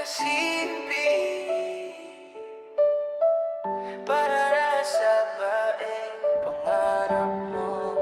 nagsilbi para sa baeng pangarap mo.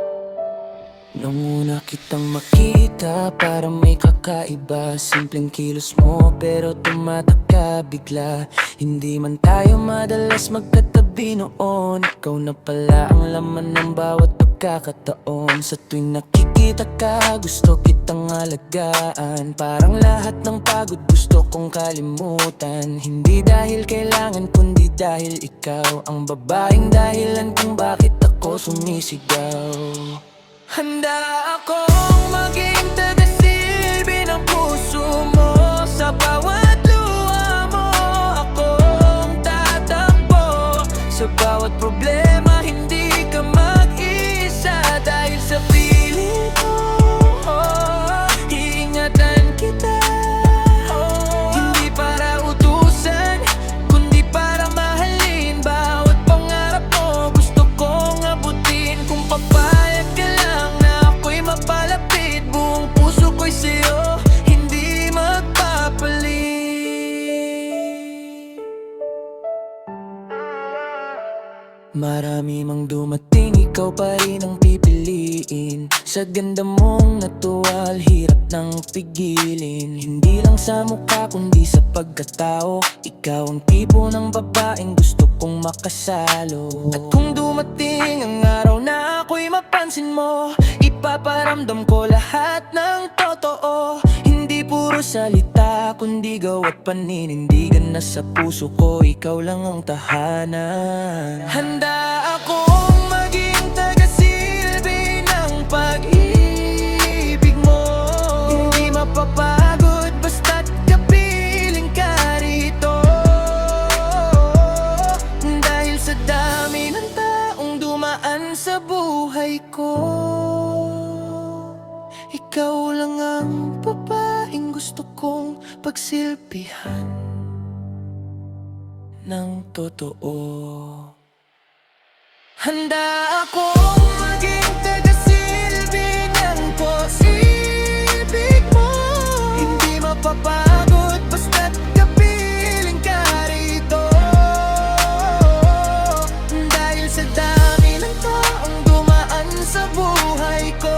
Nung una kitang makita, parang may kakaiba. Simpleng kilos mo pero tumatak ka bigla. Hindi man tayo madalas magkatabi noon, ikaw na pala ang laman ng bawat pagkakataon. Sa tuwing nakikita ka, gusto kitang alagaan. Parang lahat ng pagod gusto kong kalimutan. Hindi dahil kailangan kundi dahil ikaw ang babaeng dahilan kung bakit ako sumisigaw. Handa akong maging tagasilbi ng puso mo. Sa bawat luha mo akong tatakbo. Sa bawat problema hindi ka mag-isa. Dahil sa piling ko, iingatan kita. Hindi para utusan, kundi para mahalin. Bawat pangarap mo gusto kong abutin. Kung papayag ka lang na ako'y mapalapit, buong puso ko'y sa'yo, hindi magpapalit. Marami mang dumating, ikaw pa rin ang pipiliin. Sa ganda mong natural, hirap nang pigilin. Hindi lang sa mukha kundi sa pagkatao, ikaw ang tipo ng babaeng gusto kong makasalo. At kung dumating ang araw na ako'y mapansin mo, ipaparamdam ko lahat ng totoo. Hindi puro salita kundi gawa't paninindigan na sa puso ko, ikaw lang ang tahanan. Handa akong maging tagasilbi ng pag-ibig mo. Hindi mapapagod basta't kapiling ka rito. Dahil sa dami ng taong dumaan sa buhay ko, ikaw lang ang babaeng gusto kong pagsilbihan ng totoo. Handa akong maging tagasilbi ng pag-ibig mo. Hindi mapapagod basta't kapiling ka rito. Dahil sa dami ng taong dumaan sa buhay ko,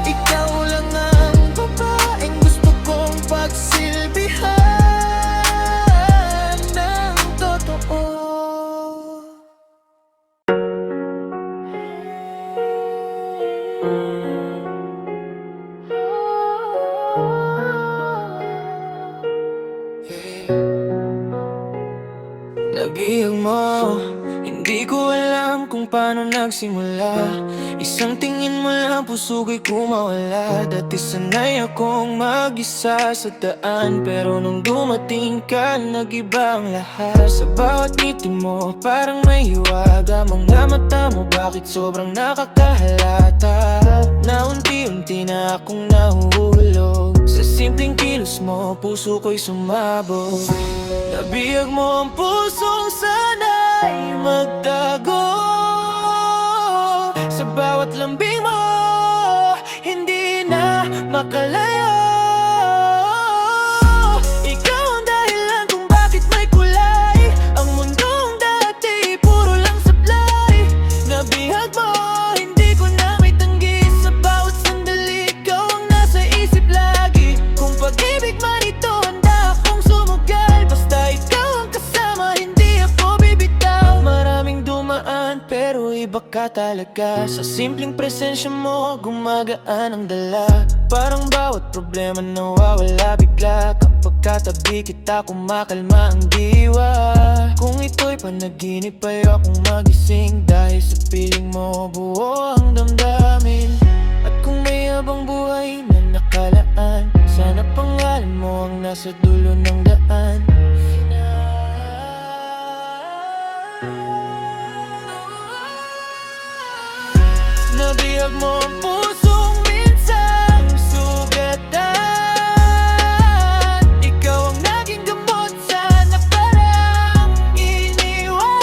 ikaw lang ang babaeng gusto kong pagsilbihan ng totoo. Nabihag mo, hindi ko alam kung paano nagsimula. Isang tingin mo lang puso ko'y kumawala. Dati sanay akong mag-isa sa daan, pero nung dumating ka, nag-iba ang lahat. Sa bawat ngiti mo, parang may hiwaga. Mga mata mo, bakit sobrang nakakahalata. Na unti-unti na akong nahuhulog. Sa simpleng kilos mo, puso ko'y sumabog. Nabihag mo ang pusong sana'y magtago. Sa bawat lambing mo, hindi na makalayo. Ikaw ang dahilan kung bakit may kulay. Ang mundong dati, puro lang sablay. Nabihag mo, hindi ko na may tanggi. Sa bawat sandali, ikaw ang nasa isip lagi. Kung pag-ibig man ito, handa akong sumugal. Basta ikaw ang kasama, hindi ako bibitaw. Maraming dumaan, pero iba ka talaga. Sa simpleng presensya mo, gumagaan ang dala. Parang bawat problema nawawala bigla. Kapag katabi kita, kumakalma ang diwa. Kung ito'y panaginip, ayokong magising. Dahil sa piling mo, buo ang damdamin. At kung may habang buhay na nakalaan, sana pangalan mo ang nasa dulo ng daan. Nabihag mo ang pusong minsang sugatan. Ikaw ang naging gamot sa nakarang iniwan.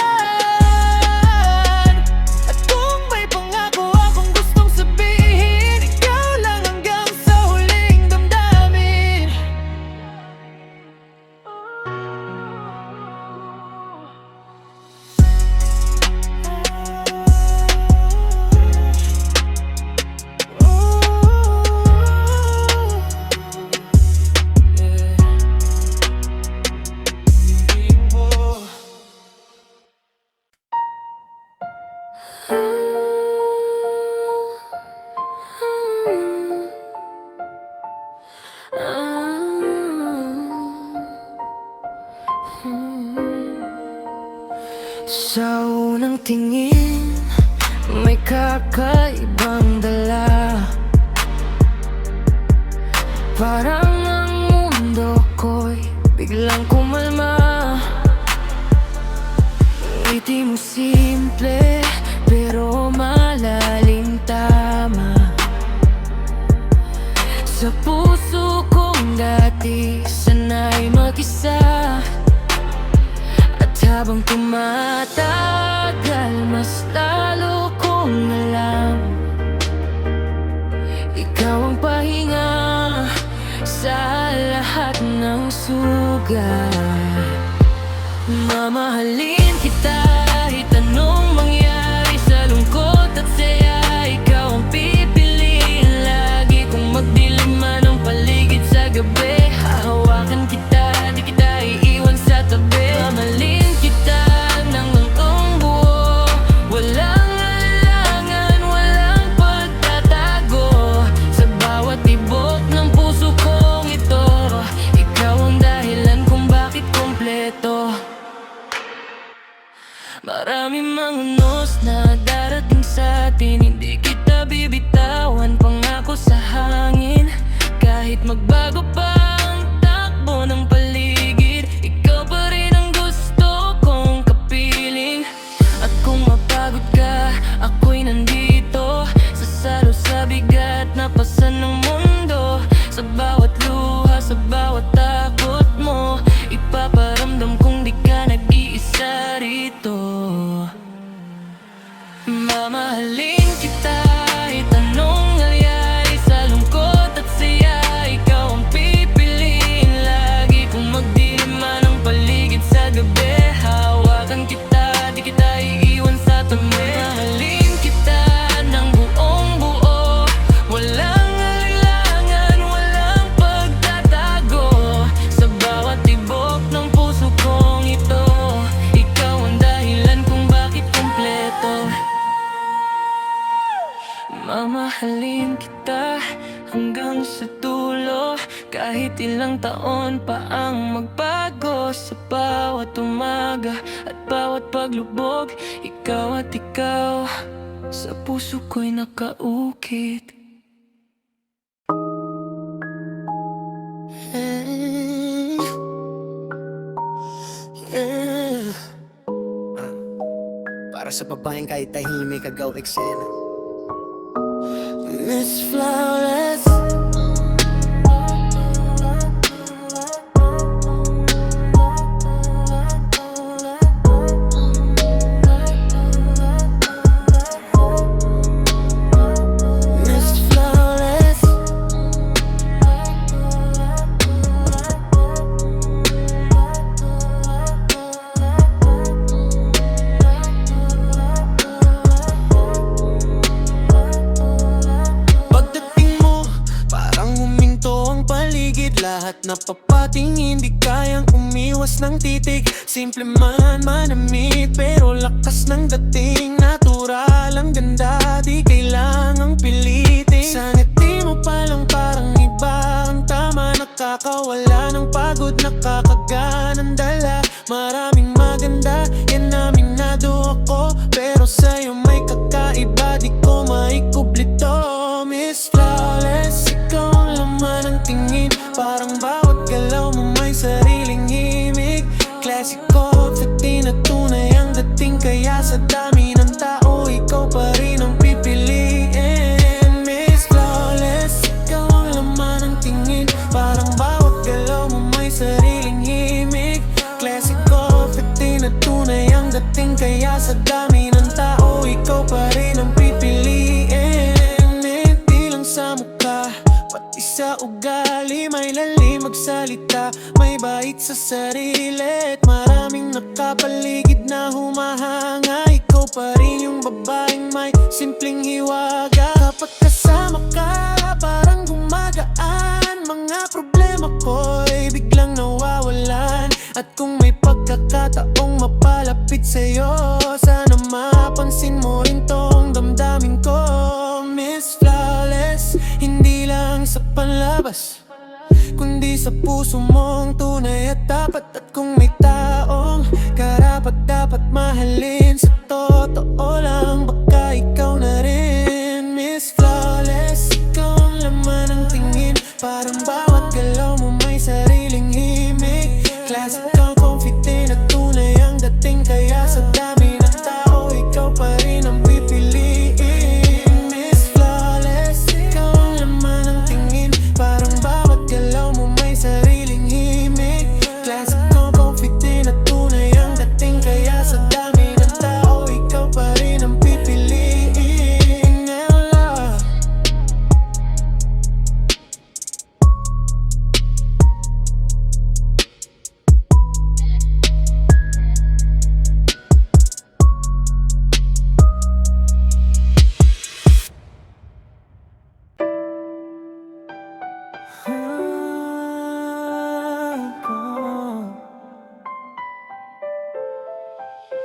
At kung may pangako akong gustong sabihin, ikaw lang hanggang sa huling damdamin. tingin, may kakaibang dala. Parang ang mundo ko'y biglang kumalma. Ngiti mo simple, pero malalim tama. Sa puso kong dati, sanay mag-isa. At habang tumatagal, mas lalo kong alam, ikaw ang pahinga sa lahat ng sugat. Mamahalin kita kahit anong mangyari sa lungkot at saya. Ikaw ang pipiliin lagi kung magdilim man ang paligid sa gabi. Hahawakan kita, di kita iiwan sa tabi. Mamahalin kita ng buong buo, walang alangan, walang pagtatago. Sa bawat tibok ng puso kong ito, ikaw ang dahilan kung bakit kompleto. Maraming mga nos na darating sa atin, hindi kita bibitawan, pangako sa hangin. Kahit magbago pa ang takbo ng paligid, ikaw pa rin ang gusto kong kapiling. At kung mapagod ka, ako'y nandito, sasalo sa bigat na pasan ng mundo. Sa bawat luha, sa bawat takot mo, ipaparamdam kong di ka nag-iisa rito. Mamahalin kita kahit anong nangyari sa lungkot at saya. Ikaw ang pipiliin lagi kung magdilim man ang paligid sa gabi. Hawakan kita, di kita iiwan sa tabi. Mamahalin kita ng buong buo, walang alinlangan, walang pagtatago. Sa bawat tibok ng puso kong ito, ikaw ang dahilan kung bakit kompleto. Mamahalin kita hanggang sa dulo, kahit ilang taon pa ang magbago. Sa bawat umaga at bawat paglubog, ikaw at ikaw sa puso ko'y nakaukit. Para sa babaeng kahit tahimik agaw eksena. Miss Flawless. Miss Flawless. Lahat na papatingin, di kayang umiwas ng titig. Simple man, manamig, pero lakas ng dating. Natural ang ganda, di kailangang pilitin. Sa ngiti mo palang parang iba ang tama. Nakakawala ng pagod, nakakaganang dala. Maraming maganda, yan aminado ako. Pero sa'yo may kakaiba, di ko maikublito. Miss Flawless, ikaw ang laman ng tingin. Parang bawat galaw mo may sariling himig. Klasiko, fiti na tunay ang dating. Kaya sa dami ng tao, ikaw pa rin ang pipiliin. Miss Flawless, ikaw ang laman ng tingin. Parang bawat galaw mo may sariling himig. Klasiko, fiti na tunay ang dating. Kaya sa dami ng tao, ikaw pa rin ang pipiliin. Hindi lang sa mukha, pati sa ugali, may lalim magsalita, may bait sa sarili. At maraming nakapaligid na humahanga. Ikaw pa rin yung babaeng may simpleng hiwaga. Kapag kasama ka, parang gumagaan. Mga problema ko'y biglang nawawalan. At kung may pagkakataong mapalapit sa'yo, sana mapansin mo rin tong damdamin ko. Miss Flawless, hindi lang sa panlabas, kundi sa puso mong tunay at tapat. At kung may taong karapat dapat mahalin, sa totoo Parang bawat galaw mo may sariling himig. Classic kang confident at tunay ang dating. Kaya sa dami ng tao, ikaw pa rin ang pipiliin. Miss Flawless, ikaw ang laman ng tingin. Parang bawat galaw mo may sariling himig. Classic kang confident at tunay ang dating. Kaya sa dami ng tao, ikaw pa rin ang pipiliin. Ella.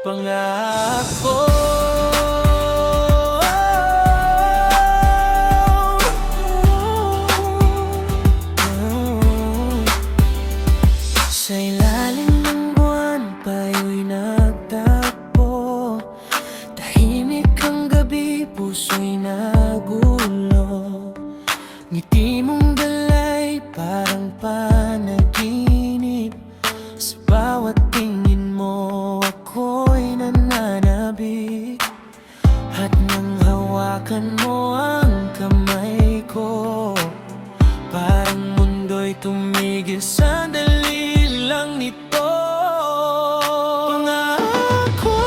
Pangako sa ilalim ng buwan, tayo'y nagtagpo. Tahimik ang gabi, puso'y nagulo. Ngiti mong dalay, parang panaginip. Sa bawat tingin mo, ako'y nananabik. At nang hawakan mo ang kamay ko, parang mundo'y tumigil, sandali lang nito. Pangako,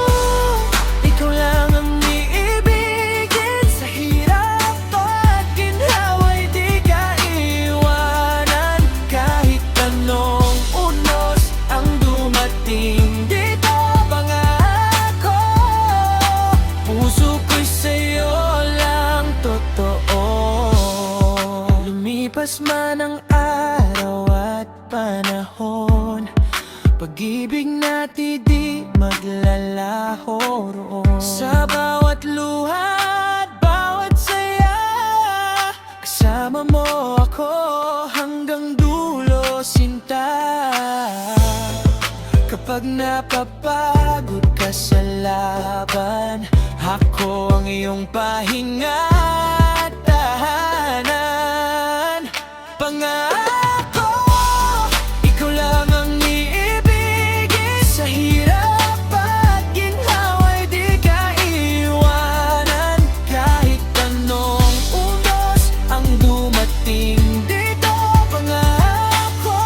ikaw lang ang iibigin. Sa hirap at ginhawa'y di ka iwanan. Kahit anong unos ang dumating dito. Pangako, puso ko'y sa'yo lang totoo. Lumipas man ang araw at panahon, pag-ibig natin di maglalaho roon. Sa bawat luha at bawat saya, kasama mo ako hanggang dulo, sinta. Kapag napapagod ka sa laban, ako ang iyong pahinga at tahanan. Pangako, ikaw lang ang iibigin. Sa hirap at ginhawa'y di ka iwanan. Kahit anong unos ang dumating dito. Pangako,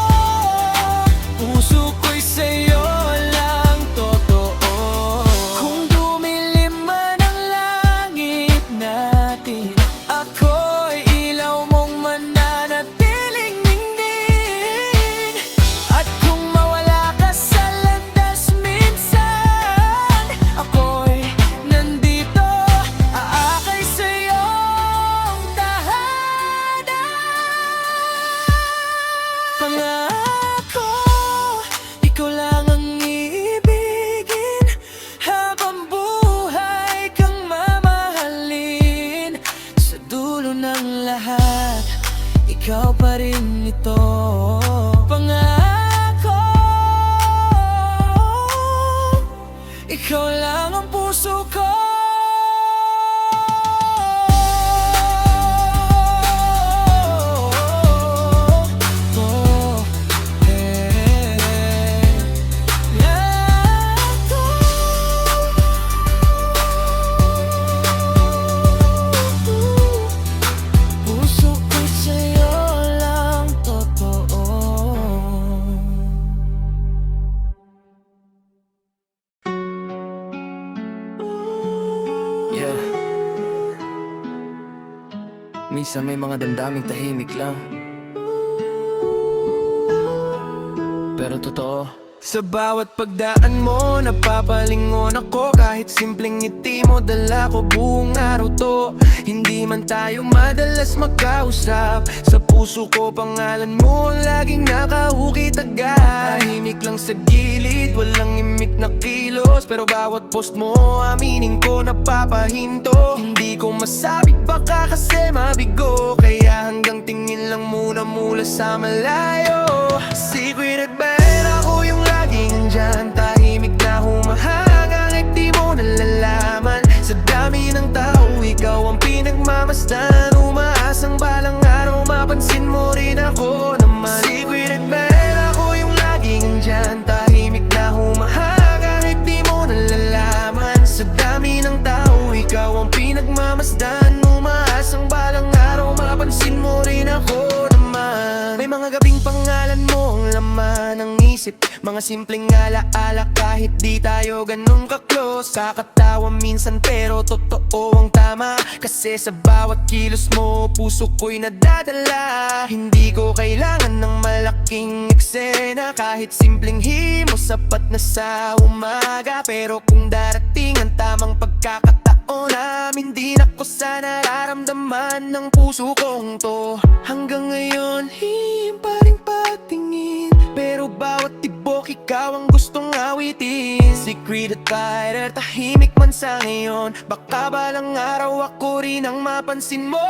puso ko'y sa'yo lang totoo. Kung dumilim man ang langit natin, ako'y ilaw mong mananatiling ningning. At kung mawala ka sa landas minsan, ako'y nandito, aakay sa iyong tahanan. Pangako, ikaw lang ang iibigin. Habang buhay kang mamahalin. Sa dulo ng lahat, ikaw pa rin ito. Pangako, ikaw lang ang puso ko. Puso ko'y sa'yo lang totoo. Yeah. Minsan may mga damdaming tahimik lang, pero totoo. Sa bawat pagdaan mo, napapalingon ako. Kahit simpleng ngiti mo, dala ko buong araw to. Hindi man tayo madalas magkausap, sa puso ko pangalan mo ang laging nakahukit agad. Tahimik lang sa gilid, walang imik na kilos, pero bawat post mo, aminin ko napapahinto. Hindi ko masabi baka kasi mabigo, kaya hanggang tingin lang muna mula sa malayo. Secret admirer, ako yung laging andyan. Tahimik na humahang, ang di mo nalalaman. Sa dami ng tao, ikaw ang pinagmamasdan. Umaasang balang araw, mapansin mo rin isip. Mga simpleng alaala kahit di tayo ganun ka-close. Kakatawa minsan pero totoo ang tama, kasi sa bawat kilos mo puso ko'y nadadala. Hindi ko kailangan ng malaking eksena, kahit simpleng himo sapat na sa umaga. Pero kung darating ang tamang pagkakataon, namin din ako sa nararamdaman ng puso kong to. Hanggang ngayon, pa rin patingin, pero bawat tibok ikaw ang gustong awitin. Secret admirer, tahimik man sa ngayon, baka balang araw ako rin ang mapansin mo.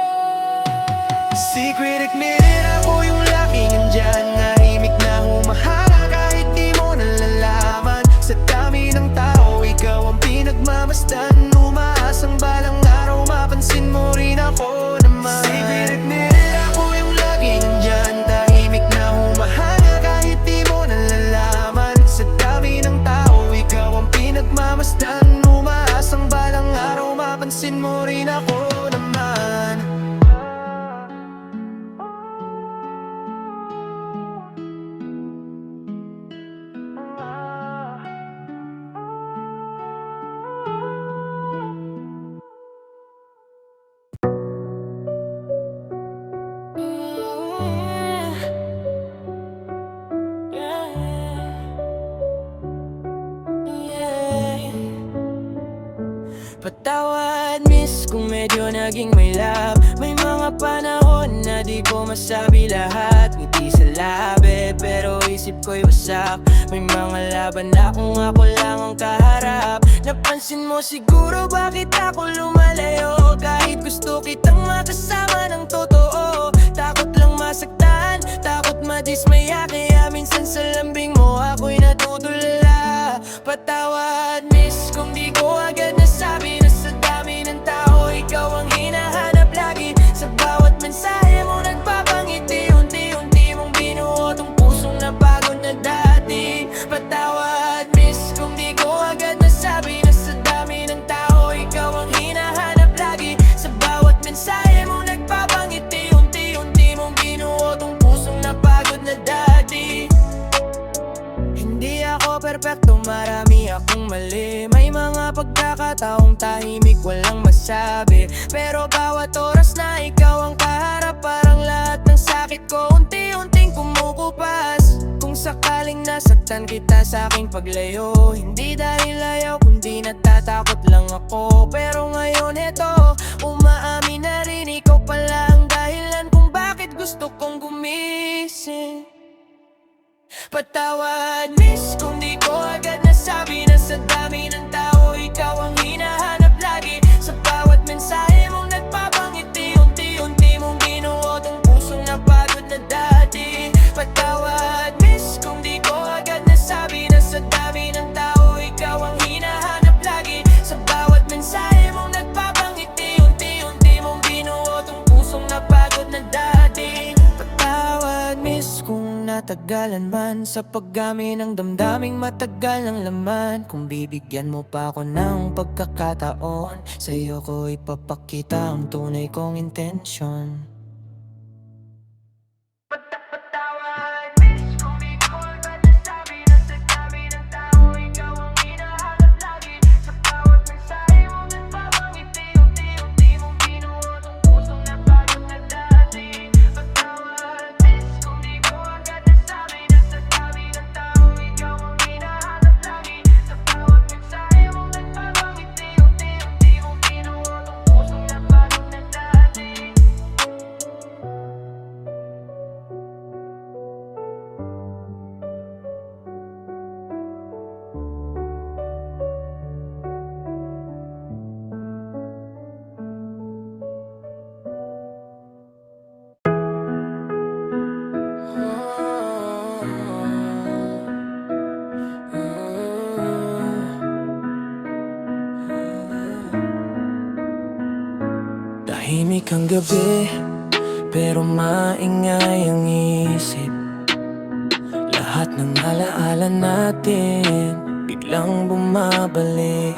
Secret admirer, ako yung laging andyan, nahimik na humahanga kahit di mo nalalaman. Sa dami ng tao, ikaw ang pinagmamasdan, umaasang balang araw mapansin mo rin ako naman. Secret admirer, ako yung laging andyan, tahimik na humahanga kahit di mo nalalaman. Sa dami ng tao, ikaw ang pinagmamasdan, umaasang balang araw mapansin mo rin ako naman. Patawad miss kung medyo naging may love. May mga panahon na di ko masabi lahat. Ngiti sa labi pero isip ko'y wasak. May mga laban na kung ako lang ang kaharap. Napansin mo siguro bakit ako lumalayo, kahit gusto kitang makasama ng totoo. Takot lang masaktan, takot madismaya, kaya minsan sa lambing mo ako'y natutulala. Patawad miss kung di ko agad nasabi na sa dami ng tao ikaw ang hinahanap lagi. Sa bawat mensahe mo nagpapangiti, unti-unti mong binuo tong pusong napagod na dati. Patawad miss kung di ko agad nasabi na sa dami ng tao ikaw ang hinahanap lagi. Sa bawat mensahe mo nagpapangiti, unti-unti mong binuo tong pusong napagod na dati. Hindi ako perpekto, marami akong mali. May mga pagkakataong tahimik, walang masabi. Pero bawat oras na ikaw ang kaharap, parang lahat ng sakit ko unti-unting kumukupas. Kung sakaling nasaktan kita sa aking paglayo, hindi dahil ayaw kundi natatakot lang ako. Pero ngayon eto, umaamin na rin, ikaw pala ang dahilan kung bakit gusto kong gumising. Patawad miss kung di ko agad nasabi na sa dami ng tao ikaw ang hinahanap lagi. Sa bawat mensahe mong nagpapangiti, unti-unti mong binuo tong pusong napagod na dati. Patawad miss kung di ko agad nasabi na sa dami ng tao ikaw ang hinahanap lagi. Sa bawat mensahe mong nagpapangiti, unti-unti mong binuo tong pusong napagod na dati. Patawad miss kung natagalan man sa paggamit ng damdaming matagal ng laman. Kung bibigyan mo pa ako ng pagkakataon, sa'yo ko ipapakita ang tunay kong intensyon. Patawad miss kung di ko agad nasabi na sa dami ng tao ikaw ang hinahanap lagi. Sa bawat mensahe mo nagpapangiti, unti-unti mong binuo tong pusong napagod na dati. Patawad miss kung di ko agad nasabi na sa dami ng tao ikaw ang hinahanap lagi. Sa bawat mensahe mo nagpapangiti, unti-unti mong binuo tong pusong napagod na dati. Tahimik ang gabi, pero maingay ang isip. Lahat ng alaala natin biglang bumabalik.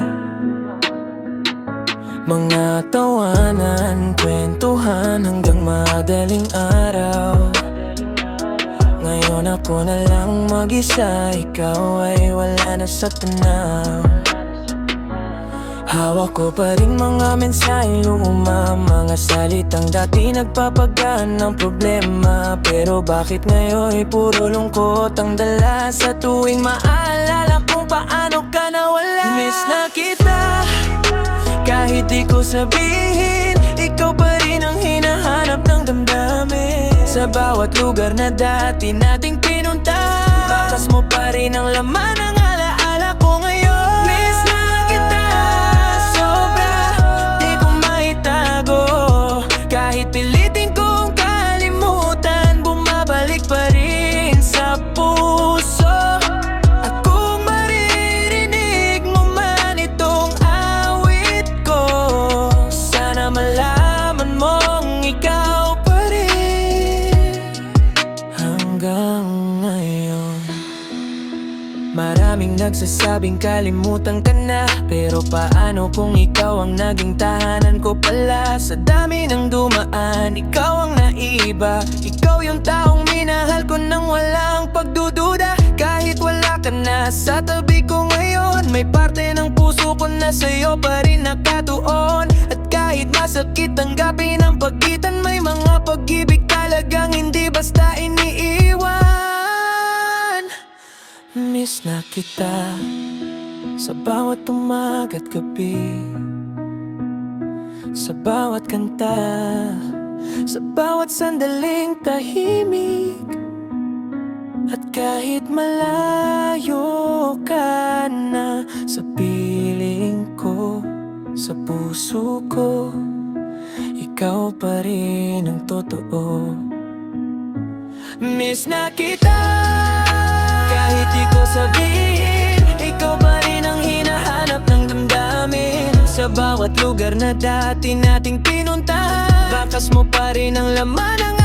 Mga tawanan, kwentuhan hanggang madaling araw. Ngayon ako ko na lang mag-isa, ikaw ay wala na sa tanaw. Hawak ko pa rin mga mensahe luma, mga salitang dati nagpapagaan ng problema. Pero bakit ngayon ay puro lungkot ang dala, sa tuwing maalala kung paano ka nawala. Miss na kita, kahit di ko sabihin, ikaw pa rin ang hinahanap ng damdamin. Sa bawat lugar na dati nating pinunta, bakas mo pa rin ang laman ng alaala ko ngayon. Miss na kita, sobra, di ko maitago. Kahit pilitin kong kalimutan, bumabalik pa rin sa puso. At kung maririnig mo man itong awit ko, sana malaman mong ikaw pa rin hanggang ngayon. Maraming nagsasabing kalimutan ka na, pero paano kung ikaw ang naging tahanan ko pala? Sa dami ng dumaan, ikaw ang naiba. Ikaw yung taong minahal ko nang walang pagdududa. Kahit wala ka na sa tabi ko ngayon, may parte ng puso ko na sa'yo pa rin nakatuon. At kahit masakit tanggapin ang pagitan, may mga pag-ibig talagang hindi basta iniiwan. Miss na kita sa bawat umaga at gabi, sa bawat kanta, sa bawat sandaling tahimik. At kahit malayo ka na sa piling ko, sa puso ko, ikaw pa rin ang totoo. Miss na kita, kahit di ko sabihin, ikaw pa rin ang hinahanap ng damdamin. Sa bawat lugar na dati nating pinuntahan, bakas mo pa rin ang laman ng